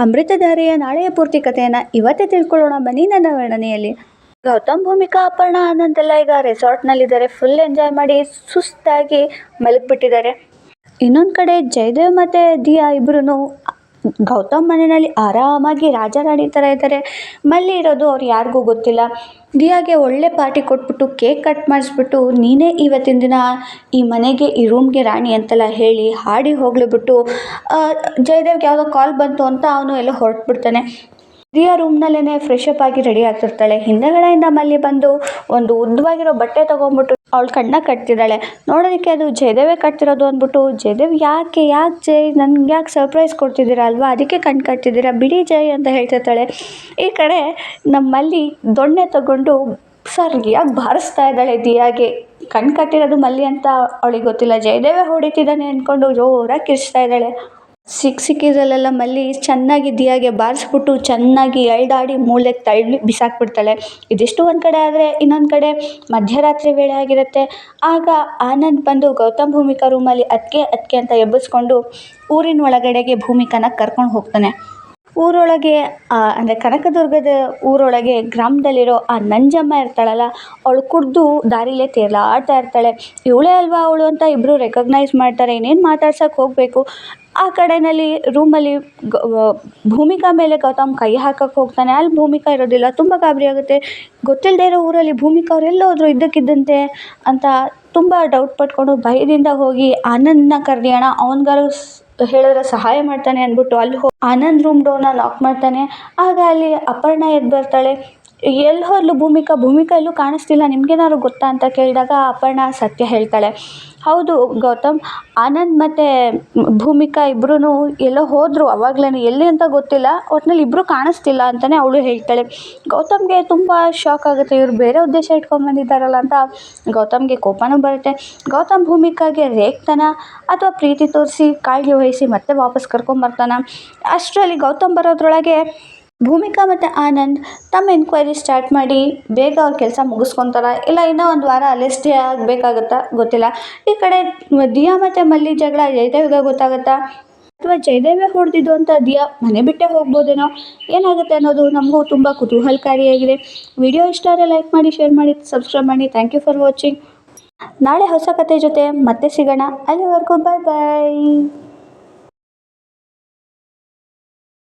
ಅಮೃತಧಾರೆಯ ನಾಳೆಯ ಪೂರ್ತಿ ಕಥೆಯನ್ನು ಇವತ್ತೇ ತಿಳ್ಕೊಳ್ಳೋಣ ಬನ್ನಿ ನನ್ನ ವರ್ಣನೆಯಲ್ಲಿ. ಗೌತಮ್, ಭೂಮಿಕಾ, ಅಪರ್ಣ, ಆನಂದ್ ಎಲ್ಲ ಈಗ ರೆಸಾರ್ಟ್ನಲ್ಲಿದ್ದಾರೆ. ಫುಲ್ ಎಂಜಾಯ್ ಮಾಡಿ ಸುಸ್ತಾಗಿ ಮಲಗಿಬಿಟ್ಟಿದ್ದಾರೆ. ಇನ್ನೊಂದು ಕಡೆ ಜಯದೇವ್ ಮತ್ತು ದಿಯಾ ಇಬ್ಬರೂ ಗೌತಮ್ ಮನೆಯಲ್ಲಿ ಆರಾಮಾಗಿ ರಾಜಾರಾಣಿ ಥರ ಇದ್ದಾರೆ. ಮಲ್ಲಿ ಇರೋದು ಅವ್ರು ಯಾರಿಗೂ ಗೊತ್ತಿಲ್ಲ. ದಿಯಾಗೆ ಒಳ್ಳೆ ಪಾರ್ಟಿ ಕೊಟ್ಬಿಟ್ಟು ಕೇಕ್ ಕಟ್ ಮಾಡಿಸ್ಬಿಟ್ಟು ನೀನೇ ಇವತ್ತಿನ ದಿನ ಈ ಮನೆಗೆ ಈ ರೂಮ್ಗೆ ರಾಣಿ ಅಂತೆಲ್ಲ ಹೇಳಿ ಹಾಡಿ ಹೋಗ್ಲಿಬಿಟ್ಟು ಜಯದೇವ್ಗೆ ಯಾವುದೋ ಕಾಲ್ ಬಂತು ಅಂತ ಅವನು ಎಲ್ಲ ಹೊರಟ್ಬಿಡ್ತಾನೆ. ದಿಯಾ ರೂಮ್ನಲ್ಲೇ ಫ್ರೆಶ್ ಅಪ್ ಆಗಿ ರೆಡಿ ಆಗ್ತಿರ್ತಾಳೆ. ಹಿಂದೆಗಡೆಯಿಂದ ಮಲ್ಲಿ ಬಂದು ಒಂದು ಉದ್ದವಾಗಿರೋ ಬಟ್ಟೆ ತೊಗೊಂಡ್ಬಿಟ್ಟು ಅವಳು ಕಣ್ಣ ಕಟ್ತಿದ್ದಾಳೆ. ನೋಡೋದಕ್ಕೆ ಅದು ಜಯದೇವೇ ಕಟ್ತಿರೋದು ಅಂದ್ಬಿಟ್ಟು ಜಯದೇವ್ ಯಾಕೆ ಜೈ ನನ್ಗೆ ಯಾಕೆ ಸರ್ಪ್ರೈಸ್ ಕೊಡ್ತಿದ್ದೀರಾ ಅಲ್ವಾ, ಅದಕ್ಕೆ ಕಣ್ಣು ಕಟ್ತಿದ್ದೀರಾ ಬಿಡಿ ಜೈ ಅಂತ ಹೇಳ್ತಿರ್ತಾಳೆ. ಈ ಕಡೆ ನಮ್ಮ ಮಲ್ಲಿ ದೊಣ್ಣೆ ತಗೊಂಡು ಸರ್ ಯಾಕೆ ಬಾರಿಸ್ತಾ ಇದ್ದಾಳೆ ದಿಯಾಗೆ. ಕಣ್ಣು ಕಟ್ಟಿರೋದು ಮಲ್ಲಿ ಅಂತ ಅವಳಿಗೆ ಗೊತ್ತಿಲ್ಲ, ಜಯದೇವೇ ಹೊಡಿತಿದ್ದಾನೆ ಅಂದ್ಕೊಂಡು ಜೋರಾಗಿ ಕಿರ್ಚ್ತಾ ಇದ್ದಾಳೆ. ಸಿಕ್ಕಿದ್ರಲ್ಲೆಲ್ಲ ಮಲ್ಲಿ ಚೆನ್ನಾಗಿ ದಿಯಾಗೆ ಬಾರಿಸ್ಬಿಟ್ಟು ಚೆನ್ನಾಗಿ ಎಳ್ದಾಡಿ ಮೂಲೆಗೆ ತಳ್ಳಿ ಬಿಸಾಕ್ಬಿಡ್ತಾಳೆ. ಇದಿಷ್ಟು ಒಂದು ಕಡೆ ಆದರೆ ಇನ್ನೊಂದು ಕಡೆ ಮಧ್ಯರಾತ್ರಿ ವೇಳೆ ಆಗಿರುತ್ತೆ. ಆಗ ಆನಂದ್ ಬಂದು ಗೌತಮ್ ಭೂಮಿಕಾ ರೂಮಲ್ಲಿ ಅದಕ್ಕೆ ಅಂತ ಎಬ್ಬಿಸ್ಕೊಂಡು ಊರಿನ ಒಳಗಡೆಗೆ ಭೂಮಿಕಾನ ಕರ್ಕೊಂಡು ಹೋಗ್ತಾನೆ. ಊರೊಳಗೆ ಅಂದರೆ ಕನಕದುರ್ಗದ ಊರೊಳಗೆ ಗ್ರಾಮದಲ್ಲಿರೋ ಆ ನಂಜಮ್ಮ ಇರ್ತಾಳಲ್ಲ, ಅವಳು ಕುಡಿದು ದಾರಿಲೇ ತೇಲಾಡ್ತಾ ಇರ್ತಾಳೆ. ಇವಳೇ ಅಲ್ವಾ ಅವಳು ಅಂತ ಇಬ್ಬರು ರೆಕಗ್ನೈಸ್ ಮಾಡ್ತಾರೆ. ಇನ್ನೇನು ಮಾತಾಡ್ಸೋಕ್ಕೆ ಹೋಗಬೇಕು. ಆ ಕಡೆಯಲ್ಲಿ ರೂಮಲ್ಲಿ ಭೂಮಿಕಾ ಮೇಲೆ ಗೌತಮ್ ಕೈ ಹಾಕಕ್ಕೆ ಹೋಗ್ತಾನೆ. ಅಲ್ಲಿ ಭೂಮಿಕಾ ಇರೋದಿಲ್ಲ. ತುಂಬ ಗಾಬರಿ ಆಗುತ್ತೆ. ಗೊತ್ತಿಲ್ಲದೆ ಇರೋ ಊರಲ್ಲಿ ಭೂಮಿಕಾ ಅವರೆಲ್ಲ ಹೋದ್ರು ಇದ್ದಕ್ಕಿದ್ದಂತೆ ಅಂತ ತುಂಬ ಡೌಟ್ ಪಟ್ಕೊಂಡು ಭಯದಿಂದ ಹೋಗಿ ಆನಂದನ್ನ ಕರೆಯೋಣ, ಅವನಿಗಾರು ಹೇಳಿದ್ರೆ ಸಹಾಯ ಮಾಡ್ತಾನೆ ಅಂದ್ಬಿಟ್ಟು ಅಲ್ಲಿ ಹೋಗಿ ಆನಂದ್ ರೂಮ್ ಡೋರ್ನ ಲಾಕ್ ಮಾಡ್ತಾನೆ. ಆಗ ಅಲ್ಲಿ ಅಪರ್ಣ ಎದ್ದು ಬರ್ತಾಳೆ. ಎಲ್ಲಿ ಹೋದ್ಲು ಭೂಮಿಕಾ ಎಲ್ಲೂ ಕಾಣಿಸ್ತಿಲ್ಲ, ನಿಮ್ಗೇನಾದ್ರು ಗೊತ್ತಾ ಅಂತ ಕೇಳಿದಾಗ ಅಪರ್ಣ ಸತ್ಯ ಹೇಳ್ತಾಳೆ. ಹೌದು ಗೌತಮ್, ಆನಂದ್ ಮತ್ತು ಭೂಮಿಕಾ ಇಬ್ಬರೂ ಎಲ್ಲೋ ಹೋದರು ಅವಾಗಲೇ, ಎಲ್ಲಿ ಅಂತ ಗೊತ್ತಿಲ್ಲ, ಒಟ್ಟಿನಲ್ಲಿ ಇಬ್ಬರು ಕಾಣಿಸ್ತಿಲ್ಲ ಅಂತಲೇ ಅವಳು ಹೇಳ್ತಾಳೆ. ಗೌತಮ್ಗೆ ತುಂಬ ಶಾಕ್ ಆಗುತ್ತೆ. ಇವ್ರು ಬೇರೆ ಉದ್ದೇಶ ಇಟ್ಕೊಂಡ್ಬಂದಿದ್ದಾರಲ್ಲ ಅಂತ ಗೌತಮ್ಗೆ ಕೋಪನೂ ಬರುತ್ತೆ. ಗೌತಮ್ ಭೂಮಿಕಾಗೆ ರೇಗ್ತಾನ ಅಥವಾ ಪ್ರೀತಿ ತೋರಿಸಿ ಕಾಳಜಿ ವಹಿಸಿ ಮತ್ತೆ ವಾಪಸ್ ಕರ್ಕೊಂಬರ್ತಾನ. ಅಷ್ಟರಲ್ಲಿ ಗೌತಮ್ ಬರೋದ್ರೊಳಗೆ ಭೂಮಿಕಾ ಮತ್ತು ಆನಂದ್ ತಮ್ಮ ಎನ್ಕ್ವೈರಿ ಸ್ಟಾರ್ಟ್ ಮಾಡಿ ಬೇಗ ಅವ್ರ ಕೆಲಸ ಮುಗಿಸ್ಕೊತಾರ. ಇಲ್ಲ ಇನ್ನೂ ಒಂದು ವಾರ ಅಲ್ಲೇ ಸ್ಟೇ ಆಗಬೇಕಾಗುತ್ತಾ ಗೊತ್ತಿಲ್ಲ. ಈ ಕಡೆ ದಿಯಾ ಮತ್ತು ಮಲ್ಲಿ ಜಗಳ ಜಯದೇವ್ಗೆ ಗೊತ್ತಾಗುತ್ತಾ ಅಥವಾ ಜಯದೇವೇ ಹೊಡೆದಿದ್ದು ಅಂತ ದಿಯಾ ಮನೆ ಬಿಟ್ಟೇ ಹೋಗ್ಬೋದೇನೋ, ಏನಾಗುತ್ತೆ ಅನ್ನೋದು ನಮಗೂ ತುಂಬ ಕುತೂಹಲಕಾರಿಯಾಗಿದೆ. ವಿಡಿಯೋ ಇಷ್ಟ ಆದರೆ ಲೈಕ್ ಮಾಡಿ, ಶೇರ್ ಮಾಡಿ, ಸಬ್ಸ್ಕ್ರೈಬ್ ಮಾಡಿ. Thank you for watching. ನಾಳೆ ಹೊಸ ಕತೆ ಜೊತೆ ಮತ್ತೆ ಸಿಗೋಣ. ಅಲ್ಲಿವರೆಗೂ ಬಾಯ್ ಬಾಯ್.